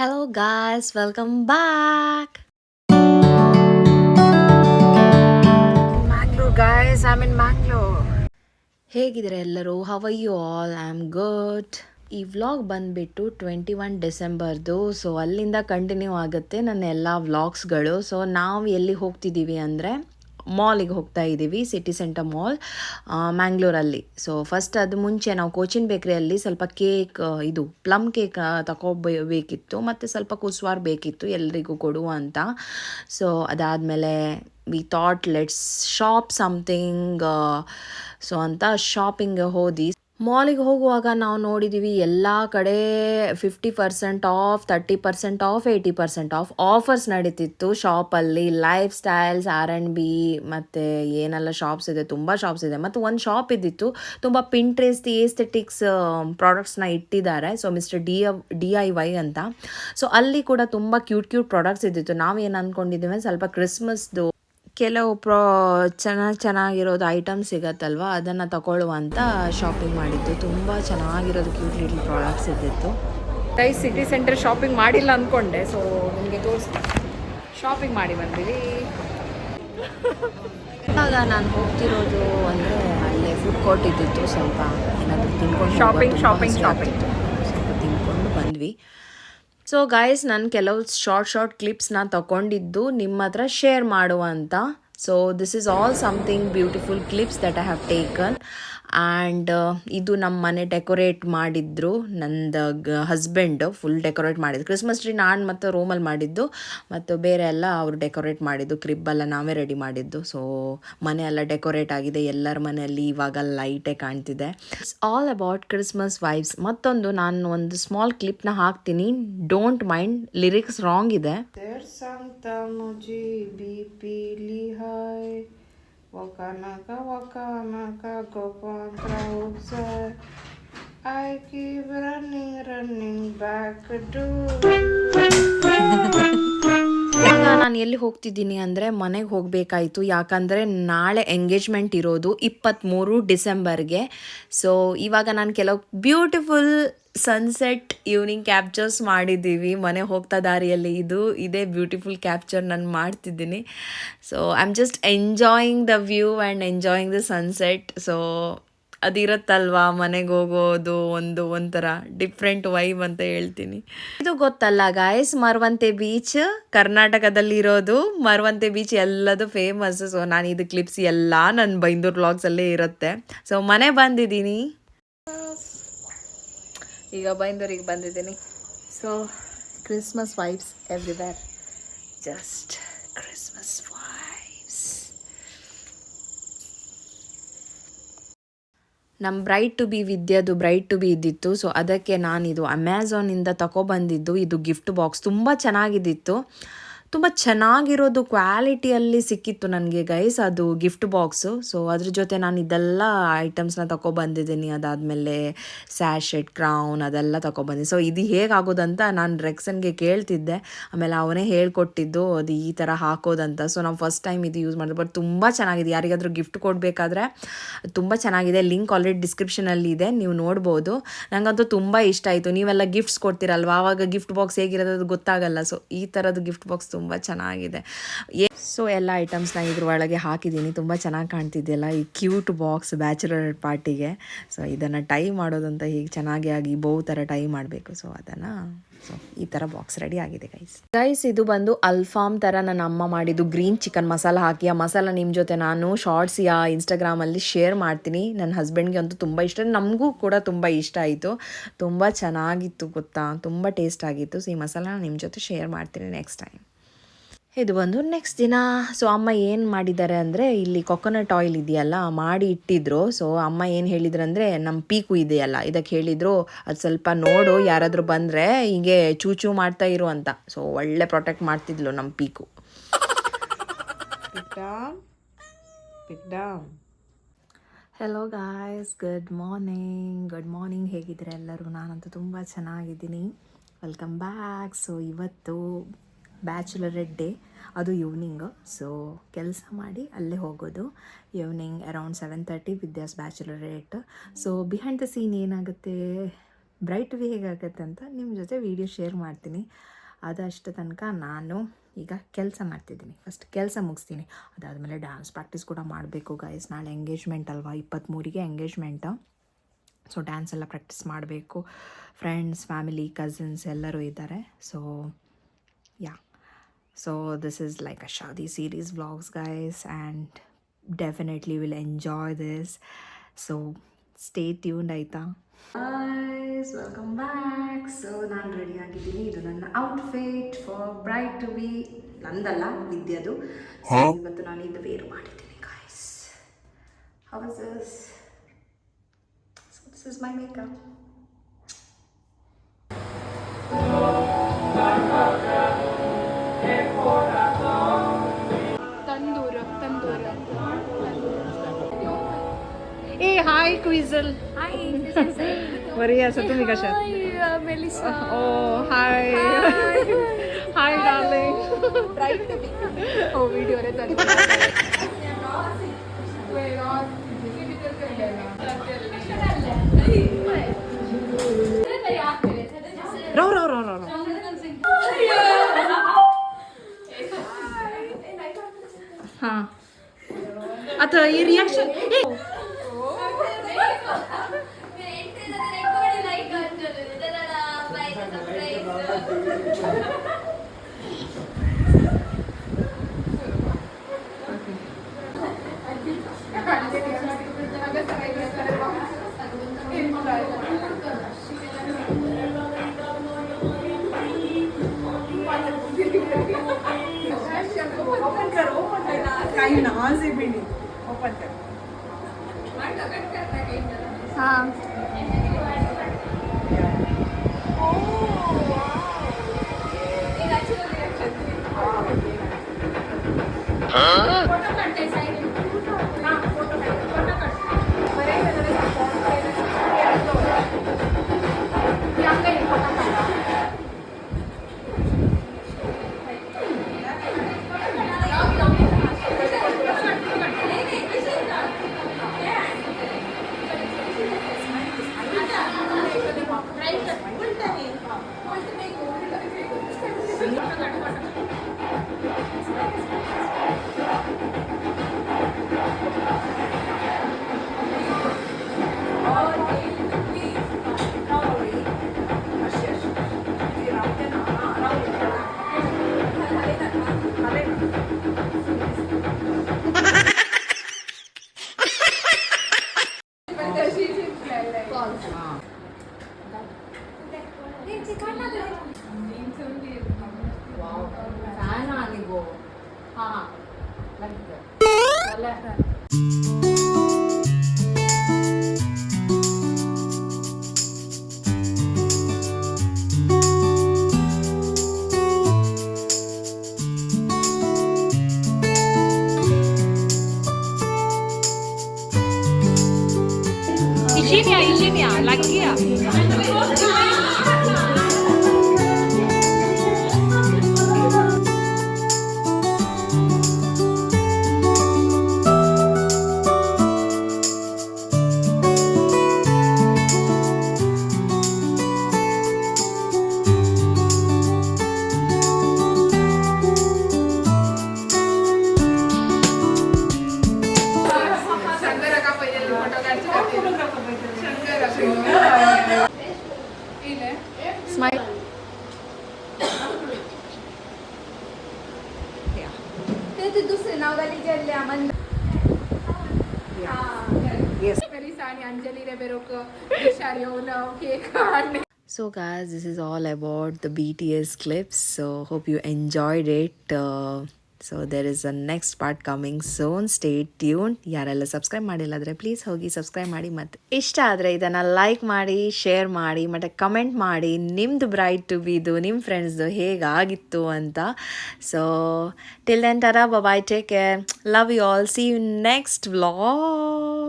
Hello guys, welcome back. Mangalore, guys. I'm in Mangalore. ಹೇಗಿದ್ದೀರಾ ಎಲ್ಲರೂ? How are you all? I am good. ಈ vlog ಬಂದುಬಿಟ್ಟು 21 ಡಿಸೆಂಬರ್ದು. So ಅಲ್ಲಿಂದ continue ಆಗುತ್ತೆ ನನ್ನ ಎಲ್ಲ ವ್ಲಾಗ್ಸ್ಗಳು. ಸೊ ನಾವು ಎಲ್ಲಿ ಹೋಗ್ತಿದ್ದೀವಿ ಅಂದರೆ ಮಾಲಿಗೆ ಹೋಗ್ತಾ ಇದ್ದೀವಿ, ಸಿಟಿ ಸೆಂಟರ್ ಮಾಲ್ ಮ್ಯಾಂಗ್ಳೂರಲ್ಲಿ. ಸೊ ಫಸ್ಟ್ ಅದು ಮುಂಚೆ ನಾವು ಕೋಚಿನ್ ಬೇಕ್ರಿಯಲ್ಲಿ ಸ್ವಲ್ಪ ಕೇಕ್, ಇದು ಪ್ಲಮ್ ಕೇಕ್ ತಗೋಬೇಕಿತ್ತು, ಮತ್ತು ಸ್ವಲ್ಪ ಕುಸ್ವಾರ್ ಬೇಕಿತ್ತು ಎಲ್ರಿಗೂ ಕೊಡುವ ಅಂತ. ಸೊ ಅದಾದಮೇಲೆ we thought let's shop something. So ಅಂತ ಶಾಪಿಂಗ್ ಹೋದಿ. ಮಾಲಿಗೆ ಹೋಗುವಾಗ ನಾವು ನೋಡಿದ್ದೀವಿ ಎಲ್ಲ ಕಡೆ 50% ಆಫ್, 30% ಆಫ್, 80% ಆಫ್ ಆಫರ್ಸ್ ನಡೀತಿತ್ತು ಶಾಪಲ್ಲಿ. ಲೈಫ್ ಸ್ಟೈಲ್ಸ್, R&B ಮತ್ತು ಏನೆಲ್ಲ ಶಾಪ್ಸ್ ಇದೆ, ತುಂಬ ಶಾಪ್ಸ್ ಇದೆ. ಮತ್ತು ಒಂದು ಶಾಪ್ ಇದ್ದಿತ್ತು, ತುಂಬ ಪಿಂಟ್ರೆಸ್ಟ್ ಏಸ್ಥೆಟಿಕ್ಸ್ ಪ್ರಾಡಕ್ಟ್ಸ್ನ ಇಟ್ಟಿದ್ದಾರೆ. ಸೊ ಮಿಸ್ಟರ್ DIY ಅಂತ. ಸೊ ಅಲ್ಲಿ ಕೂಡ ತುಂಬ ಕ್ಯೂಟ್ ಪ್ರಾಡಕ್ಟ್ಸ್ ಇದ್ದಿತ್ತು. ನಾವೇನು ಅಂದ್ಕೊಂಡಿದ್ದೀವಿ, ಸ್ವಲ್ಪ ಕ್ರಿಸ್ಮಸ್ದು ಕೆಲವು ಚೆನ್ನಾಗಿರೋದು ಐಟಮ್ಸ್ ಸಿಗತ್ತಲ್ವ, ಅದನ್ನು ತಗೊಳ್ಳುವ ಅಂತ ಶಾಪಿಂಗ್ ಮಾಡಿದ್ದು. ತುಂಬ ಚೆನ್ನಾಗಿರೋದು ಕ್ಯೂಟ್ ಲಿಟಲ್ ಪ್ರಾಡಕ್ಟ್ಸ್ ಇದ್ದಿತ್ತು. ಸಿಟಿ ಸೆಂಟರ್ ಶಾಪಿಂಗ್ ಮಾಡಿಲ್ಲ ಅಂದ್ಕೊಂಡೆ, ಸೊ ನಿಮಗೆ ತೋರಿಸ್ತೀನಿ. ಶಾಪಿಂಗ್ ಮಾಡಿ ಬಂದಿವಿ. ಇವಾಗ ನಾನು ಹೋಗ್ತಿರೋದು ಅಂದರೆ ಅಲ್ಲೇ ಫುಡ್ ಕೋರ್ಟ್ ಇದ್ದಿತ್ತು, ಸ್ವಲ್ಪ ಏನಾದರೂ ತಿನ್ಕೊಂಡು ಶಾಪಿಂಗ್ ಸ್ವಲ್ಪ ತಿನ್ಕೊಂಡು ಬಂದ್ವಿ. ಸೊ ಗೈಸ್, ನಾನು ಕೆಲವು ಶಾರ್ಟ್ ಕ್ಲಿಪ್ಸ್ನ ತಗೊಂಡಿದ್ದು ನಿಮ್ಮ ಹತ್ರ ಶೇರ್ ಮಾಡುವ ಅಂತ. So this is all something beautiful clips that I have taken. And ಇದು ನಮ್ಮ ಮನೆ ಡೆಕೋರೇಟ್ ಮಾಡಿದ್ರು, ನಂದು ಹಸ್ಬೆಂಡ್ ಫುಲ್ ಡೆಕೋರೇಟ್ ಮಾಡಿದ್ದು. ಕ್ರಿಸ್ಮಸ್ ಟ್ರೀ ನಾನು ಮತ್ತು ರೂಮಲ್ಲಿ ಮಾಡಿದ್ದು, ಮತ್ತು ಬೇರೆ ಎಲ್ಲ ಅವರು ಡೆಕೋರೇಟ್ ಮಾಡಿದ್ದು. ಕ್ರಿಬ್ಬೆಲ್ಲ ನಾವೇ ರೆಡಿ ಮಾಡಿದ್ದು. ಸೊ ಮನೆ ಎಲ್ಲ ಡೆಕೋರೇಟ್ ಆಗಿದೆ, ಎಲ್ಲರ ಮನೆಯಲ್ಲಿ ಇವಾಗ ಲೈಟೇ ಕಾಣ್ತಿದೆ. It's all about Christmas vibes. ಮತ್ತೊಂದು ನಾನು ಒಂದು ಸ್ಮಾಲ್ ಕ್ಲಿಪ್ನ ಹಾಕ್ತೀನಿ, ಡೋಂಟ್ ಮೈಂಡ್, ಲಿರಿಕ್ಸ್ ರಾಂಗ್ ಇದೆ. Wakanaka Gopantra Upsar. I keep running back to. ನಾನು ಎಲ್ಲಿ ಹೋಗ್ತಿದ್ದೀನಿ ಅಂದರೆ ಮನೆಗೆ ಹೋಗಬೇಕಾಯಿತು, ಯಾಕಂದರೆ ನಾಳೆ ಎಂಗೇಜ್ಮೆಂಟ್ ಇರೋದು 23 ಡಿಸೆಂಬರ್ಗೆ. ಸೊ ಇವಾಗ ನಾನು ಕೆಲವು ಬ್ಯೂಟಿಫುಲ್ ಸನ್ಸೆಟ್ ಈವ್ನಿಂಗ್ ಕ್ಯಾಪ್ಚರ್ಸ್ ಮಾಡಿದ್ದೀವಿ ಮನೆ ಹೋಗ್ತಾ ದಾರಿಯಲ್ಲಿ. ಇದೇ ಬ್ಯೂಟಿಫುಲ್ ಕ್ಯಾಪ್ಚರ್ ನಾನು ಮಾಡ್ತಿದ್ದೀನಿ. So I am just enjoying the view and enjoying the sunset. So ಅದಿರುತ್ತಲ್ವಾ ಮನೆಗೆ ಹೋಗೋದು ಒಂಥರ ಡಿಫ್ರೆಂಟ್ ವೈಬ್ ಅಂತ ಹೇಳ್ತೀನಿ. ಇದು ಗೊತ್ತಲ್ಲ ಗಾಯ್ಸ್, ಮರವಂತೆ ಬೀಚ್ ಕರ್ನಾಟಕದಲ್ಲಿರೋದು. ಮರವಂತೆ ಬೀಚ್ ಎಲ್ಲದು ಫೇಮಸ್. ಸೊ ನಾನು ಇದು ಕ್ಲಿಪ್ಸ್ ಎಲ್ಲ ನನ್ನ ಬೈಂದೂರು ವ್ಲಾಗ್ಸಲ್ಲೇ ಇರುತ್ತೆ. ಸೊ ಮನೆ ಬಂದಿದ್ದೀನಿ, ಈಗ ಬೈಂದೂರಿಗೆ ಬಂದಿದ್ದೀನಿ. So Christmas vibes everywhere, just Christmas vibes. ನಮ್ಮ ಬ್ರೈಟ್ ಟು ಬಿ ವಿದ್ಯದು ಬ್ರೈಟ್ ಟು ಬಿ ಇದ್ದಿತ್ತು. ಸೊ ಅದಕ್ಕೆ ನಾನಿದು ಅಮೆಝಾನಿಂದ ತಗೊಬಂದಿದ್ದು. ಇದು ಗಿಫ್ಟ್ ಬಾಕ್ಸ್ ತುಂಬ ಚೆನ್ನಾಗಿದ್ದಿತ್ತು, ತುಂಬ ಚೆನ್ನಾಗಿರೋದು ಕ್ವಾಲಿಟಿಯಲ್ಲಿ ಸಿಕ್ಕಿತ್ತು ನನಗೆ ಗೈಸ್, ಅದು ಗಿಫ್ಟ್ ಬಾಕ್ಸು. ಸೊ ಅದ್ರ ಜೊತೆ ನಾನು ಇದೆಲ್ಲ ಐಟಮ್ಸ್ನ ತಗೊಬಂದಿದ್ದೀನಿ. ಅದಾದಮೇಲೆ ಸ್ಯಾಶೆಟ್, ಕ್ರೌನ್ ಅದೆಲ್ಲ ತಗೊಬಂದಿದ್ದೆ. ಸೊ ಇದು ಹೇಗಾಗೋದಂತ ನಾನು ರೆಕ್ಸನ್ಗೆ ಕೇಳ್ತಿದ್ದೆ, ಆಮೇಲೆ ಅವನೇ ಹೇಳ್ಕೊಟ್ಟಿದ್ದು ಅದು ಈ ಥರ ಹಾಕೋದಂತ. ಸೊ ನಾವು ಫಸ್ಟ್ ಟೈಮ್ ಇದು ಯೂಸ್ ಮಾಡಿದೆ, ಬಟ್ ತುಂಬ ಚೆನ್ನಾಗಿದೆ. ಯಾರಿಗಾದರೂ ಗಿಫ್ಟ್ ಕೊಡಬೇಕಾದ್ರೆ ತುಂಬ ಚೆನ್ನಾಗಿದೆ. ಲಿಂಕ್ ಆಲ್ರೆಡಿ ಡಿಸ್ಕ್ರಿಪ್ಷನಲ್ಲಿ ಇದೆ, ನೀವು ನೋಡ್ಬೋದು. ನನಗಂತೂ ತುಂಬ ಇಷ್ಟ ಆಯಿತು. ನೀವೆಲ್ಲ ಗಿಫ್ಟ್ಸ್ ಕೊಡ್ತೀರಲ್ವ, ಆವಾಗ ಗಿಫ್ಟ್ ಬಾಕ್ಸ್ ಹೇಗಿರೋದು ಅದು ಗೊತ್ತಾಗಲ್ಲ. ಸೊ ಈ ಥರದ್ದು ಗಿಫ್ಟ್ ಬಾಕ್ಸ್ ತುಂಬ ಚೆನ್ನಾಗಿದೆ. ಸೊ ಎಲ್ಲ ಐಟಮ್ಸ್ನ ಇದ್ರ ಒಳಗೆ ಹಾಕಿದ್ದೀನಿ, ತುಂಬ ಚೆನ್ನಾಗಿ ಕಾಣ್ತಿದೆಯಲ್ಲ ಈ ಕ್ಯೂಟ್ ಬಾಕ್ಸ್ ಬ್ಯಾಚುಲರ್ ಪಾರ್ಟಿಗೆ. ಸೊ ಇದನ್ನು ಟೈ ಮಾಡೋದಂತ ಹೀಗೆ ಚೆನ್ನಾಗಿ ಆಗಿ ಬೌ ಥರ ಟೈ ಮಾಡಬೇಕು. ಸೊ ಅದನ್ನು ಈ ಥರ ಬಾಕ್ಸ್ ರೆಡಿ ಆಗಿದೆ ಗೈಸ್. ಇದು ಬಂದು ಅಲ್ಫಾಮ್ ಥರ ನನ್ನ ಅಮ್ಮ ಮಾಡಿದ್ದು, ಗ್ರೀನ್ ಚಿಕನ್ ಮಸಾಲ ಹಾಕಿ. ಆ ಮಸಾಲ ನಿಮ್ಮ ಜೊತೆ ನಾನು ಶಾರ್ಟ್ಸ್ ಇನ್ಸ್ಟಾಗ್ರಾಮಲ್ಲಿ ಶೇರ್ ಮಾಡ್ತೀನಿ. ನನ್ನ ಹಸ್ಬೆಂಡ್ಗೆ ಅಂತೂ ತುಂಬ ಇಷ್ಟ, ನಮಗೂ ಕೂಡ ತುಂಬ ಇಷ್ಟ ಆಯಿತು. ತುಂಬ ಚೆನ್ನಾಗಿತ್ತು ಗೊತ್ತಾ, ತುಂಬ ಟೇಸ್ಟ್ ಆಗಿತ್ತು. ಸೊ ಈ ಮಸಾಲ ನಿಮ್ಮ ಜೊತೆ ಶೇರ್ ಮಾಡ್ತೀನಿ ನೆಕ್ಸ್ಟ್ ಟೈಮ್. ಇದು ಬಂದು ನೆಕ್ಸ್ಟ್ ದಿನ. ಸೊ ಅಮ್ಮ ಏನು ಮಾಡಿದ್ದಾರೆ ಅಂದರೆ, ಇಲ್ಲಿ ಕೊಕೊನಟ್ ಆಯಿಲ್ ಇದೆಯಲ್ಲ ಮಾಡಿ ಇಟ್ಟಿದ್ರು. ಸೊ ಅಮ್ಮ ಏನು ಹೇಳಿದ್ರು ಅಂದರೆ, ನಮ್ಮ ಪೀಕು ಇದೆಯಲ್ಲ ಇದಕ್ಕೆ ಹೇಳಿದರು, ಅದು ಸ್ವಲ್ಪ ನೋಡು ಯಾರಾದರೂ ಬಂದರೆ ಹೀಗೆ ಚೂಚು ಮಾಡ್ತಾ ಇರು ಅಂತ. ಸೊ ಒಳ್ಳೆ ಪ್ರೊಟೆಕ್ಟ್ ಮಾಡ್ತಿದ್ಲು ನಮ್ಮ ಪೀಕು. Hello guys, good morning. ಹೇಗಿದ್ದೀರಾ ಎಲ್ಲರೂ? ನಾನಂತೂ ತುಂಬ ಚೆನ್ನಾಗಿದ್ದೀನಿ. Welcome back. ಸೊ ಇವತ್ತು ಬ್ಯಾಚುಲರೇಟ್ ಡೇ, ಅದು ಈವ್ನಿಂಗು. ಸೊ ಕೆಲಸ ಮಾಡಿ ಅಲ್ಲೇ ಹೋಗೋದು. Evening around 7:30 Vidya's bachelorette. So behind the scene ಏನಾಗುತ್ತೆ, ಬ್ರೈಟ್ ಬಿ ಹೇಗಾಗತ್ತೆ ಅಂತ ನಿಮ್ಮ ಜೊತೆ ವೀಡಿಯೋ ಶೇರ್ ಮಾಡ್ತೀನಿ. ಅದಷ್ಟು ತನಕ ನಾನು ಈಗ ಕೆಲಸ ಮಾಡ್ತಿದ್ದೀನಿ. ಫಸ್ಟ್ ಕೆಲಸ ಮುಗಿಸ್ತೀನಿ, ಅದಾದಮೇಲೆ ಡ್ಯಾನ್ಸ್ ಪ್ರಾಕ್ಟೀಸ್ ಕೂಡ ಮಾಡಬೇಕು ಗೈಸ್. ನಾಳೆ ಎಂಗೇಜ್ಮೆಂಟ್ ಅಲ್ವಾ, 23ಗೆ ಎಂಗೇಜ್ಮೆಂಟು. ಸೊ ಡ್ಯಾನ್ಸ್ ಎಲ್ಲ ಪ್ರಾಕ್ಟೀಸ್ ಮಾಡಬೇಕು. ಫ್ರೆಂಡ್ಸ್, ಫ್ಯಾಮಿಲಿ, ಕಸಿನ್ಸ್ ಎಲ್ಲರೂ ಇದ್ದಾರೆ. So yeah, so this is like a Shadi series vlogs guys, and definitely will enjoy this, so stay tuned aita guys. Welcome back. So ನಾನು ready ಆಗಿದ್ದೀನಿ. ಇದು ನನ್ನ outfit for bride to be, ನಂದಲ್ಲ ವಿದ್ಯದು. So ಇವತ್ತು ನಾನು ಇದು wear ಮಾಡಿದ್ದೀನಿ guys. How is this? So this is my makeup. Hey, hi Queasel. Hi, Maria, Satumi Kasha. Hi, Melissa. Oh, hi. Hi, darling. Bright to be. Oh, video re tadi. Ro. हाँ आता ये reaction Ijinia, lagi ya. Smile. ते दुसरे नाव गाली जल्ले आमंद. Yes. Melissa आणि अंजली रे बेरोक विचार येऊन केक आणणे. So guys, this is all about the BTS clips. So hope you enjoyed it. So there is a next part coming soon. Stay tuned. ಯಾರೆಲ್ಲ subscribe ಮಾಡಿಲ್ಲಾದರೆ please ಹೋಗಿ ಸಬ್ಸ್ಕ್ರೈಬ್ ಮಾಡಿ, ಮತ್ತು ಇಷ್ಟ ಆದರೆ ಇದನ್ನು ಲೈಕ್ ಮಾಡಿ, ಶೇರ್ ಮಾಡಿ, ಮತ್ತು ಕಮೆಂಟ್ ಮಾಡಿ ನಿಮ್ಮದು ಬ್ರೈಡ್ ಟು ಬಿದು, ನಿಮ್ಮ ಫ್ರೆಂಡ್ಸ್ದು ಹೇಗಾಗಿತ್ತು ಅಂತ. So till then tata, bye, take care, love you all, see you next vlog.